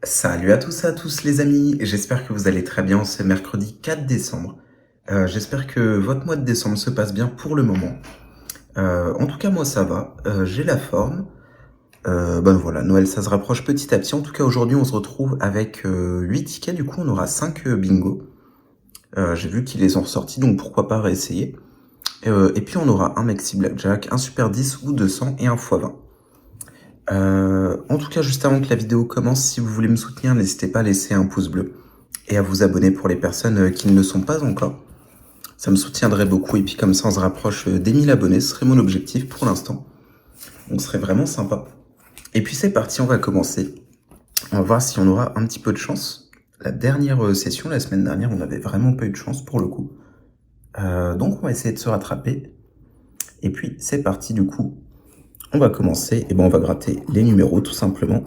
Salut à tous et à tous les amis, j'espère que vous allez très bien ce mercredi 4 décembre. J'espère que votre mois de décembre se passe bien pour le moment. En tout cas moi ça va, j'ai la forme. Ben voilà, Noël ça se rapproche petit à petit. En tout cas aujourd'hui on se retrouve avec 8 tickets, du coup on aura 5 bingo. J'ai vu qu'ils les ont ressortis donc pourquoi pas réessayer. Et puis on aura un maxi blackjack, un super 10 ou 200 et un x20. En tout cas, juste avant que la vidéo commence, si vous voulez me soutenir, n'hésitez pas à laisser un pouce bleu et à vous abonner pour les personnes qui ne le sont pas encore. Ça me soutiendrait beaucoup et puis comme ça on se rapproche des 1000 abonnés, ce serait mon objectif pour l'instant. Donc ce serait vraiment sympa. Et puis c'est parti, on va commencer. On va voir si on aura un petit peu de chance. La dernière session, la semaine dernière, on n'avait vraiment pas eu de chance pour le coup. Donc on va essayer de se rattraper. Et puis c'est parti du coup. On va commencer, et ben on va gratter les numéros tout simplement.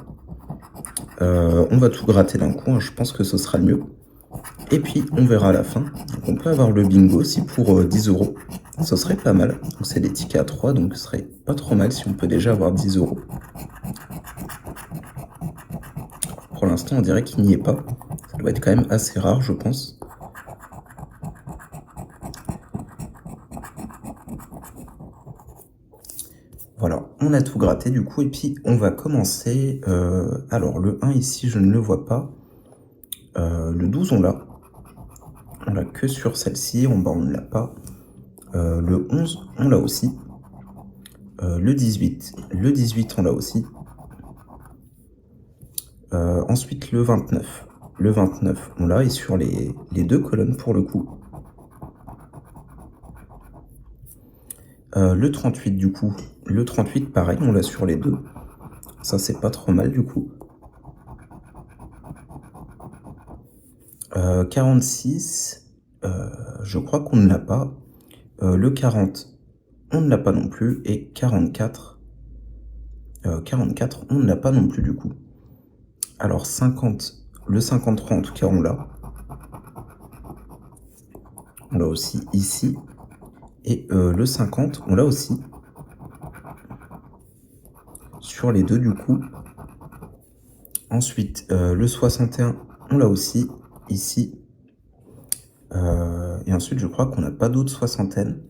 On va tout gratter d'un coup, hein, je pense que ce sera le mieux. Et puis on verra à la fin. Donc, on peut avoir le bingo aussi pour 10 €. Ce serait pas mal. C'est des tickets à 3, donc ce serait pas trop mal si on peut déjà avoir 10 €. Pour l'instant, on dirait qu'il n'y est pas. Ça doit être quand même assez rare, je pense. Voilà, on a tout gratté du coup, et puis on va commencer. Alors, le 1 ici, je ne le vois pas. Le 12, on l'a. On l'a que sur celle-ci. En bas, on ne l'a pas. Le 11, on l'a aussi. Le 18, on l'a aussi. Ensuite, le 29. Le 29, on l'a, et sur les deux colonnes pour le coup. Le 38, du coup. Le 38, pareil, on l'a sur les deux. Ça, c'est pas trop mal, du coup. 46, je crois qu'on ne l'a pas. Le 40, on ne l'a pas non plus. Et 44, 44, on ne l'a pas non plus, du coup. Alors, 50, le 53, en tout cas, on l'a. On l'a aussi ici. Et le 50, on l'a aussi. Sur les deux, du coup. Ensuite, le 61, on l'a aussi, ici. Et ensuite, je crois qu'on n'a pas d'autres soixantaines.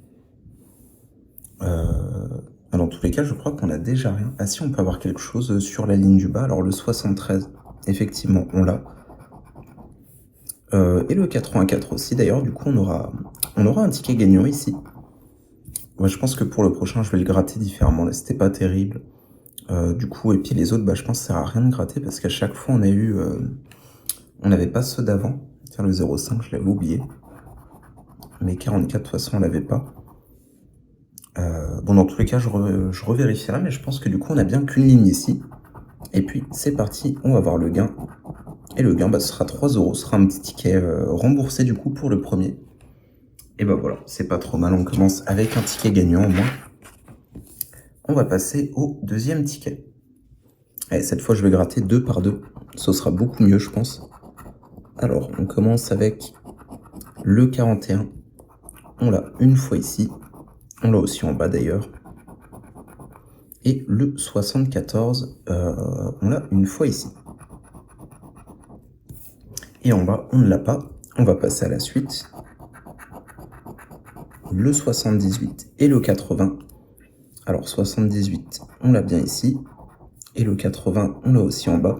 Dans tous les cas, je crois qu'on a déjà rien. Ah si, on peut avoir quelque chose sur la ligne du bas. Alors le 73, effectivement, on l'a. Et le 84 aussi, d'ailleurs, du coup, on aura un ticket gagnant ici. Ouais, je pense que pour le prochain, je vais le gratter différemment. Là, c'était pas terrible. Du coup, et puis les autres, bah, je pense que ça sert à rien de gratter parce qu'à chaque fois, on a eu... on n'avait pas ceux d'avant. Tiens, le 05, je l'avais oublié. Mais 44, de toute façon, on l'avait pas. Bon, dans tous les cas, je revérifierai, mais je pense que du coup, on a bien qu'une ligne ici. Et puis, c'est parti, on va voir le gain. Et le gain, bah, ce sera 3 €. Ce sera un petit ticket remboursé du coup pour le premier. Et bah voilà, c'est pas trop mal. On commence avec un ticket gagnant au moins. On va passer au deuxième ticket. Allez, cette fois, je vais gratter 2 par 2. Ce sera beaucoup mieux, je pense. Alors, on commence avec le 41. On l'a une fois ici. On l'a aussi en bas d'ailleurs. Et le 74, on l'a une fois ici. Et en bas, on ne l'a pas. On va passer à la suite. Le 78 et le 80. Alors 78, on l'a bien ici. Et le 80, on l'a aussi en bas.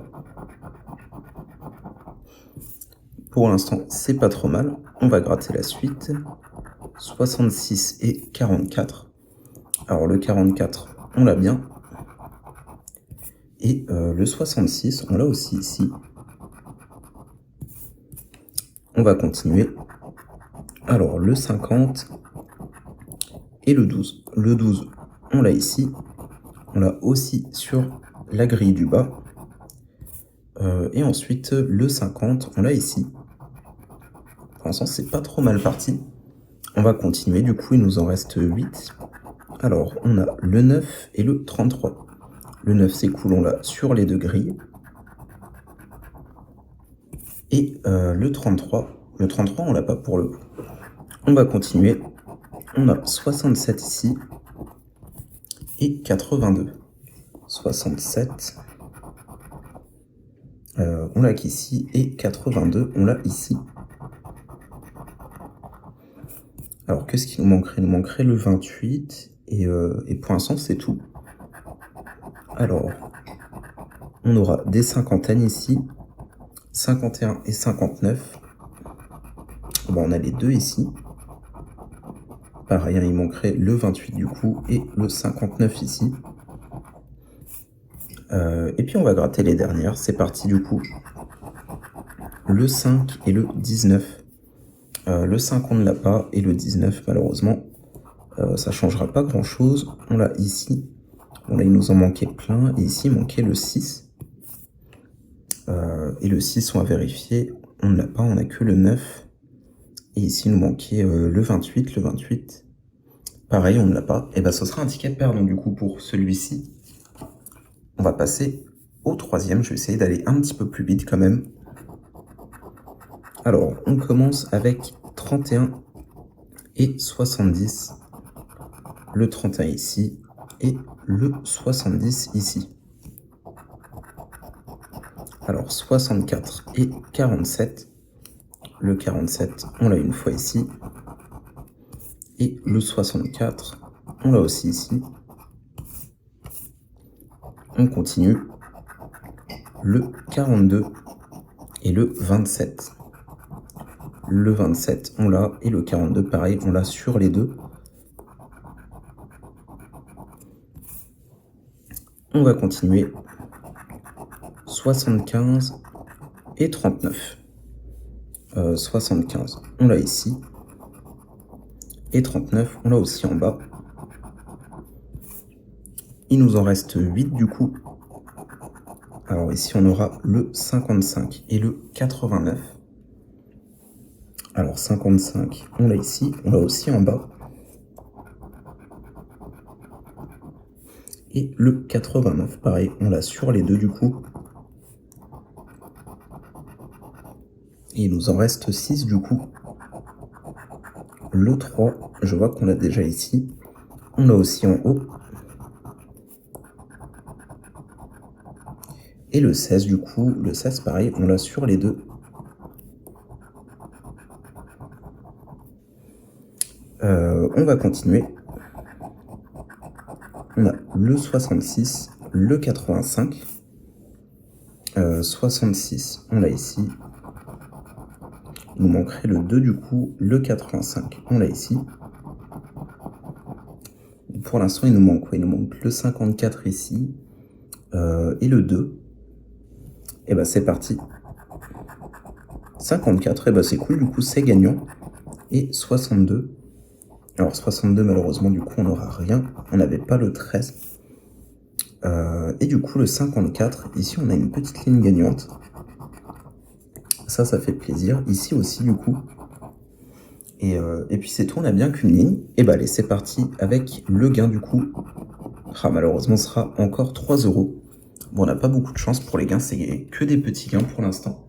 Pour l'instant, c'est pas trop mal. On va gratter la suite. 66 et 44. Alors le 44, on l'a bien. Et le 66, on l'a aussi ici. On va continuer. Alors le 50 et le 12. Le 12, on l'a ici. On l'a aussi sur la grille du bas. Et ensuite, le 50, on l'a ici. Pour l'instant, c'est pas trop mal parti. On va continuer, du coup, il nous en reste 8. Alors, on a le 9 et le 33. Le 9, c'est cool, on l'a sur les deux grilles. Et le 33, on l'a pas pour le coup. On va continuer. On a 67 ici et 82. 67 On l'a qu'ici, et 82, on l'a ici. Alors, qu'est-ce qui nous manquerait? Il nous manquerait le 28, et pour l'instant, c'est tout. Alors, on aura des cinquantaines ici, 51 et 59. Bon, on a les deux ici. Pareil, hein, il manquerait le 28 du coup, et le 59 ici. Et puis on va gratter les dernières, c'est parti du coup. Le 5 et le 19. Le 5 on ne l'a pas, et le 19 malheureusement, ça changera pas grand chose. On l'a ici. Bon là il nous en manquait plein, et ici il manquait le 6. Et le 6 on va vérifier, on ne l'a pas, on a que le 9. Et ici il nous manquait le 28, le 28. Pareil, on ne l'a pas. Et ben ce sera un ticket perdant du coup pour celui-ci. On va passer au troisième, je vais essayer d'aller un petit peu plus vite quand même. Alors, on commence avec 31 et 70. Le 31 ici et le 70 ici. Alors, 64 et 47. Le 47, on l'a une fois ici. Et le 64, on l'a aussi ici. On continue. Le 42 et le 27. Le 27, on l'a, et le 42, pareil, on l'a sur les deux. On va continuer. 75 et 39. 75, on l'a ici. Et 39, on l'a aussi en bas. Il nous en reste 8 du coup. Alors ici, on aura le 55 et le 89. Alors 55, on l'a ici, on l'a aussi en bas. Et le 89, pareil, on l'a sur les deux du coup. Et il nous en reste 6 du coup. Le 3, je vois qu'on l'a déjà ici. On l'a aussi en haut. Et le 16 du coup, le 16 pareil, on l'a sur les deux. On va continuer. On a le 66, le 85. 66, on l'a ici. Il nous manquerait le 2 du coup, le 85, on l'a ici. Pour l'instant, il nous manque quoi? Il nous manque le 54 ici, et le 2. Et bah c'est parti. 54, et bah c'est cool, du coup c'est gagnant. Et 62. Alors 62, malheureusement, du coup on n'aura rien. On n'avait pas le 13. Et du coup le 54, ici on a une petite ligne gagnante. Ça fait plaisir. Ici aussi du coup. Et puis c'est tout, on a bien qu'une ligne. Et bah allez, c'est parti avec le gain du coup. Ah, malheureusement, ce sera encore 3 euros. Bon, on n'a pas beaucoup de chance pour les gains, c'est que des petits gains pour l'instant.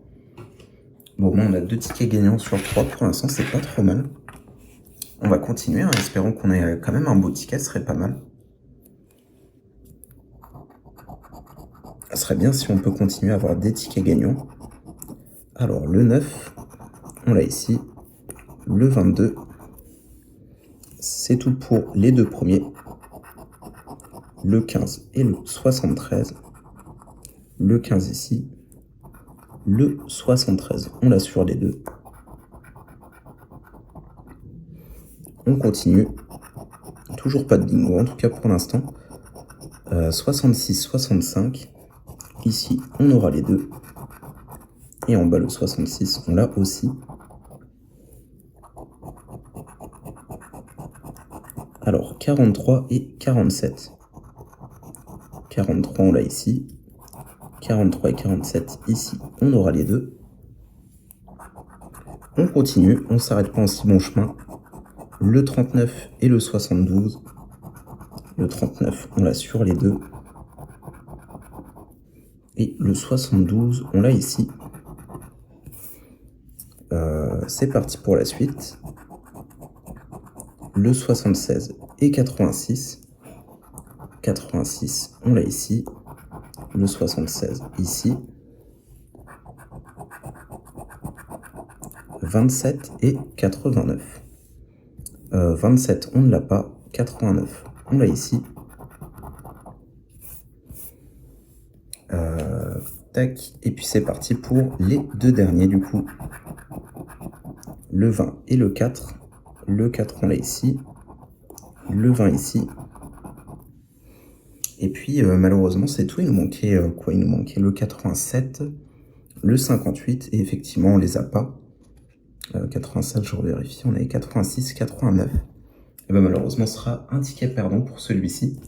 Bon, on a 2 tickets gagnants sur 3 pour l'instant, c'est pas trop mal. On va continuer, hein, espérons qu'on ait quand même un beau ticket, ce serait pas mal. Ça serait bien si on peut continuer à avoir des tickets gagnants. Alors, le 9, on l'a ici. Le 22, c'est tout pour les 2 premiers. Le 15 et le 73. Le 15 ici. Le 73, on l'a sur les deux. On continue. Toujours pas de bingo, en tout cas pour l'instant. 66, 65. Ici, on aura les deux. Et en bas, le 66, on l'a aussi. Alors, 43 et 47. 43, on l'a ici. 43 et 47, ici, on aura les deux. On continue, on s'arrête pas en si bon chemin. Le 39 et le 72. Le 39, on l'a sur les deux. Et le 72, on l'a ici. C'est parti pour la suite. Le 76 et 86. 86, on l'a ici. Le 76 ici. 27 et 89. 27, on ne l'a pas. 89, on l'a ici. Tac, et puis c'est parti pour les deux derniers du coup. Le 20 et le 4. Le 4, on l'a ici. Le 20 ici. Et puis malheureusement c'est tout, il nous manquait quoi? Il nous manquait le 87, le 58, et effectivement on les a pas. 87, je revérifie, on avait 86, 89. Et ben malheureusement ce sera un ticket perdant pour celui-ci.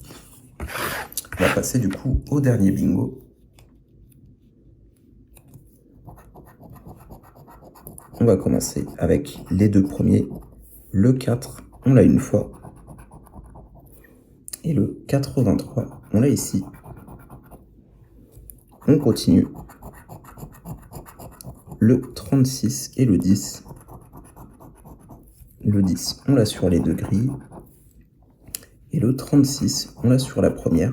On va passer du coup au dernier bingo. On va commencer avec les deux premiers. Le 4, on l'a une fois. Et le 83, on l'a ici. On continue. Le 36 et le 10. Le 10, on l'a sur les deux grilles. Et le 36, on l'a sur la première.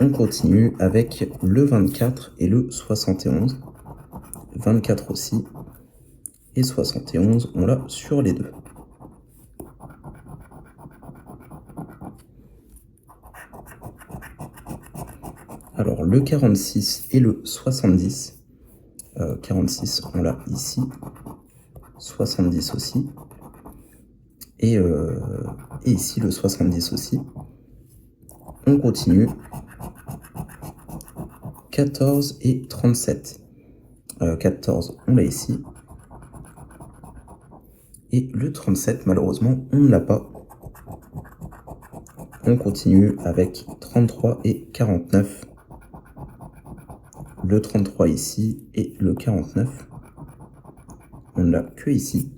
On continue avec le 24 et le 71. 24 aussi. Et 71, on l'a sur les deux. Alors le 46 et le 70. 46, on l'a ici. 70 aussi. Et ici le 70 aussi. On continue. 14 et 37. 14, on l'a ici. Et le 37, malheureusement, on ne l'a pas. On continue avec 33 et 49. Le 33 ici et le 49. On ne l'a que ici.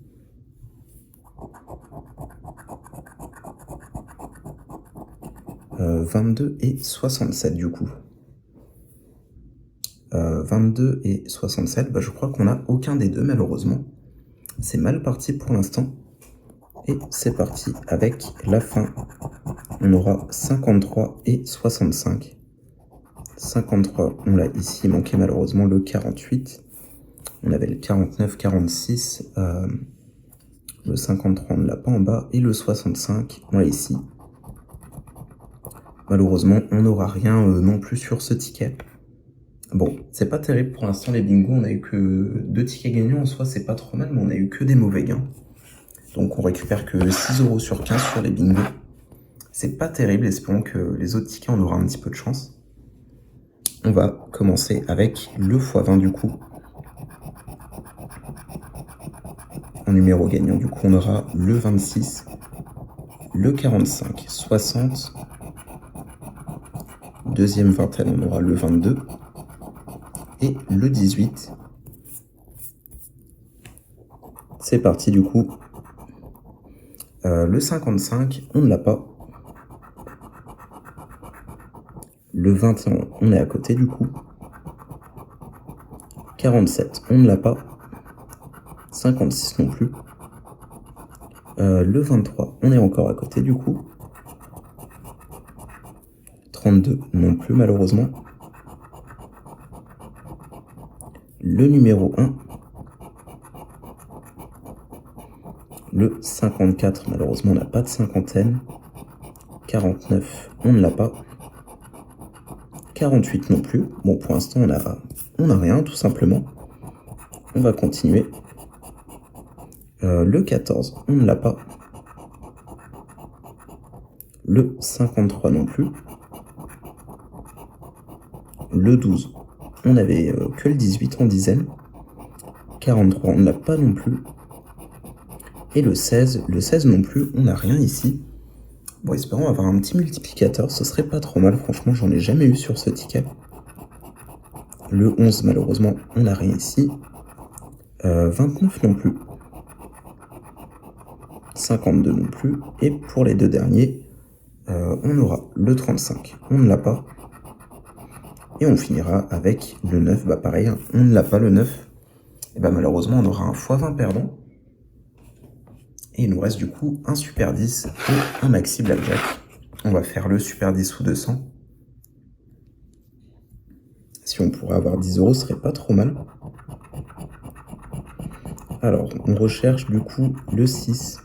« 22 et 67 du coup. 22 et 67, bah, je crois qu'on n'a aucun des deux malheureusement. C'est mal parti pour l'instant. Et c'est parti avec la fin. On aura 53 et 65. 53, on l'a ici, il manquait malheureusement le 48. On avait le 49, 46. Le 53, on ne l'a pas en bas. Et le 65, on l'a ici. Malheureusement, on n'aura rien non plus sur ce ticket. Bon, c'est pas terrible pour l'instant les bingos, on a eu que 2 tickets gagnants en soi, c'est pas trop mal, mais on a eu que des mauvais gains. Donc on récupère que 6 € sur 15 sur les bingos. C'est pas terrible, espérons que les autres tickets on aura un petit peu de chance. On va commencer avec le x20 du coup. En numéro gagnant, du coup on aura le 26, le 45, 60. Deuxième vingtaine, on aura le 22. Et le 18. C'est parti du coup. Le 55, on ne l'a pas. Le 21, on est à côté du coup. 47, on ne l'a pas. 56 non plus. Le 23, on est encore à côté du coup. 32 non plus malheureusement. Le numéro 1. Le 54, malheureusement, on n'a pas de cinquantaine. 49, on ne l'a pas. 48 non plus. Bon, pour l'instant, on a rien, tout simplement. On va continuer. Le 14, on ne l'a pas. Le 53 non plus. Le 12, on avait que le 18 en dizaine. 43, on ne l'a pas non plus. Et le 16 non plus, on n'a rien ici. Bon, espérons avoir un petit multiplicateur, ce serait pas trop mal, franchement, j'en ai jamais eu sur ce ticket. Le 11, malheureusement, on n'a rien ici. 29 non plus. 52 non plus. Et pour les deux derniers, on aura le 35, on ne l'a pas. Et on finira avec le 9, bah pareil, hein, on ne l'a pas le 9. Et bah malheureusement, on aura un x20 perdant. Et il nous reste du coup un super 10 et un maxi blackjack. On va faire le super 10 ou 200. Si on pourrait avoir 10 €, ce serait pas trop mal. Alors, on recherche du coup le 6,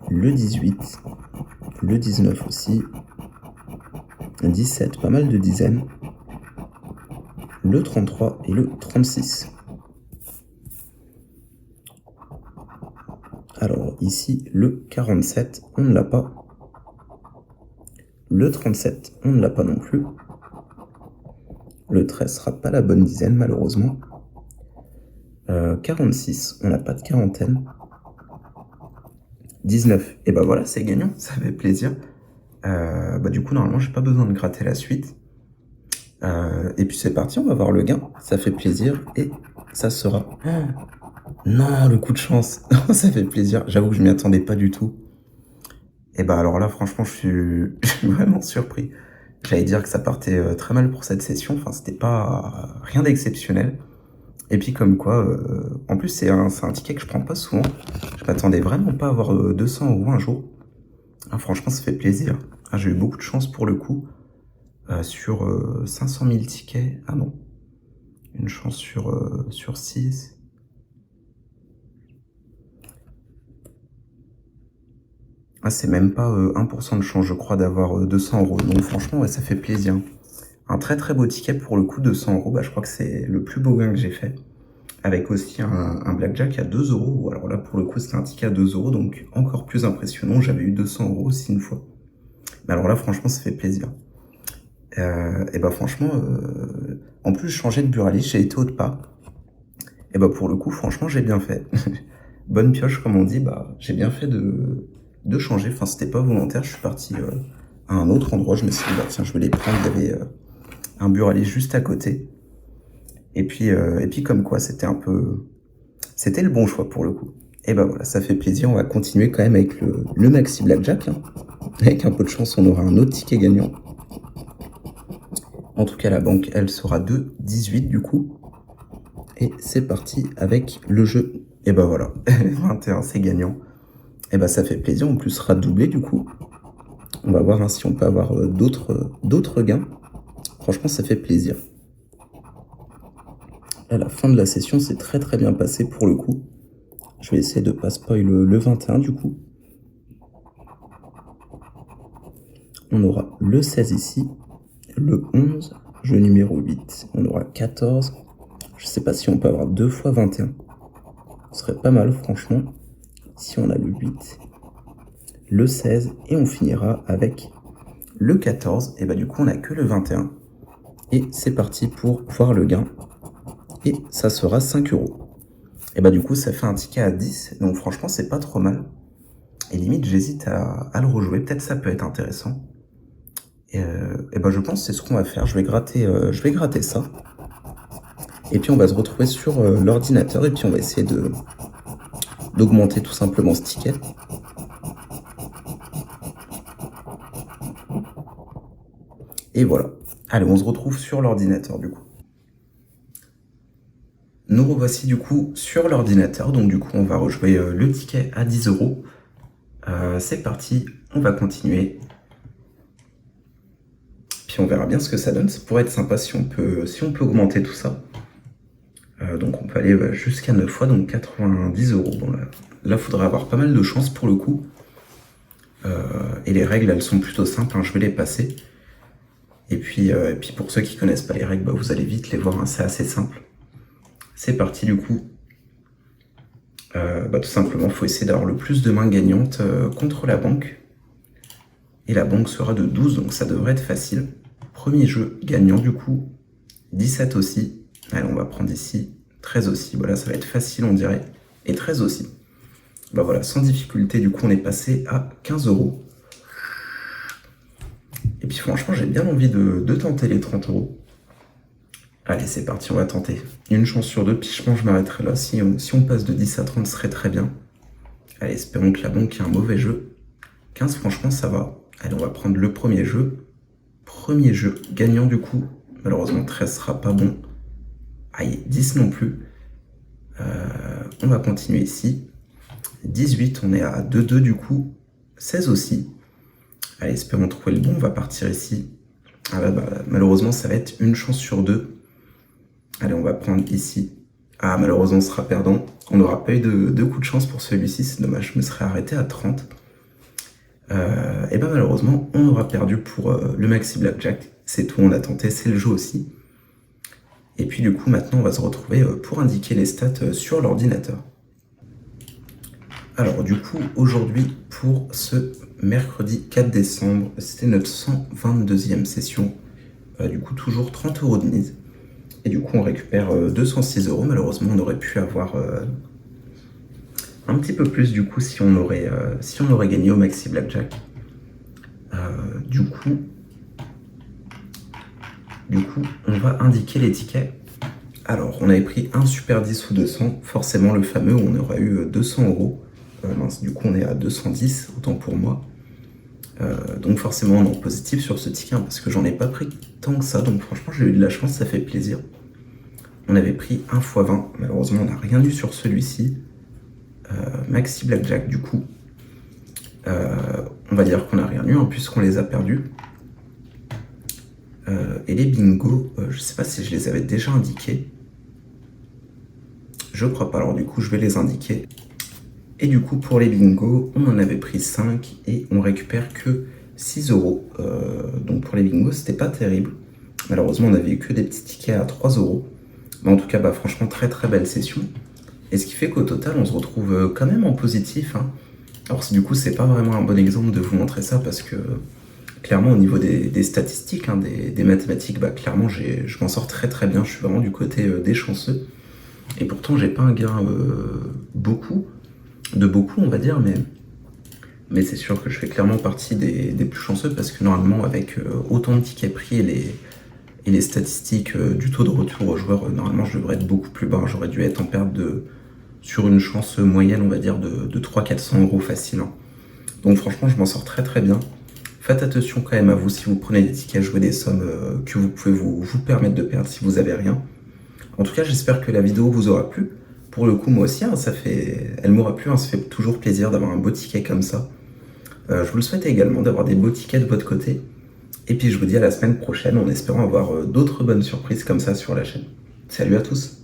le 18, le 19 aussi, 17, pas mal de dizaines, le 33 et le 36. Alors ici, le 47, on ne l'a pas. Le 37, on ne l'a pas non plus. Le 13 sera pas la bonne dizaine, malheureusement. 46, on n'a pas de quarantaine. 19, et bah voilà, c'est gagnant, ça fait plaisir. Du coup, normalement, j'ai pas besoin de gratter la suite. Et puis c'est parti, on va voir le gain. Ça fait plaisir et ça sera... Non, le coup de chance. Ça fait plaisir. J'avoue que je m'y attendais pas du tout. Et bah alors là, franchement, je suis vraiment surpris. J'allais dire que ça partait très mal pour cette session. Enfin, c'était pas rien d'exceptionnel. Et puis comme quoi, en plus c'est un ticket que je prends pas souvent. Je m'attendais vraiment pas à avoir 200 € un jour. Ah, franchement, ça fait plaisir. Ah, j'ai eu beaucoup de chance pour le coup. Sur 500 000 tickets. Ah non. Une chance sur 6. Ah, c'est même pas 1% de chance, je crois, d'avoir 200 €. Donc franchement, ouais, ça fait plaisir. Un très très beau ticket pour le coup, 200 €. Bah, je crois que c'est le plus beau gain que j'ai fait. Avec aussi un blackjack à 2 €. Alors là, pour le coup, c'était un ticket à 2 €, donc encore plus impressionnant. J'avais eu 200 € aussi une fois. Mais alors là, franchement, ça fait plaisir. Et bah franchement, en plus, changer de buraliste, j'ai été haut de pas. Et bah pour le coup, franchement, j'ai bien fait. Bonne pioche, comme on dit, bah j'ai bien fait de changer. Enfin, c'était pas volontaire, je suis parti à un autre endroit. Je me suis dit, bah tiens, je vais les prendre. Il y avait un buraliste juste à côté. Et puis comme quoi, c'était le bon choix pour le coup. Et bah voilà, ça fait plaisir. On va continuer quand même avec le maxi blackjack. Hein. Avec un peu de chance, on aura un autre ticket gagnant. En tout cas, la banque, elle sera de 18 du coup. Et c'est parti avec le jeu. Et bah voilà, 21, c'est gagnant. Et bah ça fait plaisir, en plus sera doublé du coup. On va voir hein, si on peut avoir d'autres gains. Franchement, ça fait plaisir. À la fin de la session, c'est très très bien passé pour le coup. Je vais essayer de pas spoil le 21 du coup. On aura le 16 ici, le 11, jeu numéro 8. On aura 14. Je sais pas si on peut avoir 2 fois 21. Ce serait pas mal franchement. Si on a le 8, le 16 et on finira avec le 14. Et bah du coup on n'a que le 21. Et c'est parti pour voir le gain. Et ça sera 5 €. Et bah du coup ça fait un ticket à 10. Donc franchement c'est pas trop mal. Et limite j'hésite à le rejouer. Peut-être ça peut être intéressant. Et bah je pense que c'est ce qu'on va faire. Je vais gratter ça. Et puis on va se retrouver sur l'ordinateur. Et puis on va essayer d'augmenter tout simplement ce ticket. Et voilà. Allez, on se retrouve sur l'ordinateur du coup. Nous revoici du coup sur l'ordinateur. Donc du coup, on va rejouer le ticket à 10 €. C'est parti, on va continuer. Puis on verra bien ce que ça donne. Ça pourrait être sympa si on peut augmenter tout ça. Donc on peut aller jusqu'à 9 fois, donc 90 €. Bon, là, faudrait avoir pas mal de chance pour le coup. Et les règles, elles sont plutôt simples, hein, je vais les passer. Et puis pour ceux qui connaissent pas les règles, bah, vous allez vite les voir, hein, c'est assez simple. C'est parti du coup. Tout simplement, il faut essayer d'avoir le plus de mains gagnantes contre la banque. Et la banque sera de 12, donc ça devrait être facile. Premier jeu gagnant du coup. 17 aussi. Allez, on va prendre ici. 13 aussi. Voilà, ça va être facile, on dirait. Et 13 aussi. Bah voilà, sans difficulté, du coup, on est passé à 15 €. Et puis franchement, j'ai bien envie de tenter les 30 €. Allez, c'est parti, on va tenter. Une chance sur deux, puis je pense que je m'arrêterai là. Si on passe de 10 à 30, ce serait très bien. Allez, espérons que la banque ait un mauvais jeu. 15, franchement, ça va. Allez, on va prendre le premier jeu. Premier jeu gagnant du coup. Malheureusement, 13 sera pas bon. Aïe, 10 non plus. On va continuer ici. 18, on est à 2-2 du coup. 16 aussi. Allez, espérons trouver le bon. On va partir ici. Ah là, bah, malheureusement, ça va être une chance sur deux. Allez, on va prendre ici. Ah, malheureusement, on sera perdant. On n'aura pas eu de coup de chance pour celui-ci, c'est dommage, je me serais arrêté à 30. Et ben malheureusement, on aura perdu pour le Maxi Blackjack. C'est tout, on a tenté, c'est le jeu aussi. Et puis du coup, maintenant, on va se retrouver pour indiquer les stats sur l'ordinateur. Alors du coup, aujourd'hui, pour ce mercredi 4 décembre, c'était notre 122e session. Du coup, toujours 30 € de mise. Et du coup, on récupère 206 €. Malheureusement, on aurait pu avoir un petit peu plus du coup si on aurait gagné au Maxi Blackjack. Du coup, on va indiquer les tickets. Alors, on avait pris un Super 10 ou 200, forcément le fameux où on aura eu 200 €. Mince, du coup, on est à 210, autant pour moi. Donc forcément, on est en positif sur ce ticket, hein, parce que j'en ai pas pris tant que ça. Donc franchement, j'ai eu de la chance, ça fait plaisir. On avait pris 1 x 20. Malheureusement, on n'a rien eu sur celui-ci. Maxi Blackjack, du coup. On va dire qu'on n'a rien eu, hein, puisqu'on les a perdus. Et les bingos, je sais pas si je les avais déjà indiqués. Je crois pas, alors du coup, je vais les indiquer. Et du coup, pour les bingos, on en avait pris 5 et on récupère que 6 €. Donc pour les bingos, c'était pas terrible. Malheureusement, on avait eu que des petits tickets à 3 €. Mais en tout cas, bah, franchement, très très belle session. Et ce qui fait qu'au total, on se retrouve quand même en positif, hein. Alors du coup, c'est pas vraiment un bon exemple de vous montrer ça parce que clairement, au niveau des statistiques, hein, des mathématiques, bah, clairement, je m'en sors très très bien. Je suis vraiment du côté des chanceux. Et pourtant, j'ai pas un gain beaucoup, on va dire, mais c'est sûr que je fais clairement partie des plus chanceux parce que normalement, avec autant de tickets pris et les statistiques du taux de retour aux joueurs, normalement, je devrais être beaucoup plus bas. J'aurais dû être en perte sur une chance moyenne, on va dire, de 300-400 € facile, hein. Donc franchement, je m'en sors très très bien. Faites attention quand même à vous si vous prenez des tickets à jouer des sommes que vous pouvez vous permettre de perdre si vous avez rien. En tout cas, j'espère que la vidéo vous aura plu. Pour le coup, moi aussi, hein, elle m'aura plu, hein, ça fait toujours plaisir d'avoir un beau ticket comme ça. Je vous le souhaite également d'avoir des beaux tickets de votre côté. Et puis je vous dis à la semaine prochaine en espérant avoir d'autres bonnes surprises comme ça sur la chaîne. Salut à tous!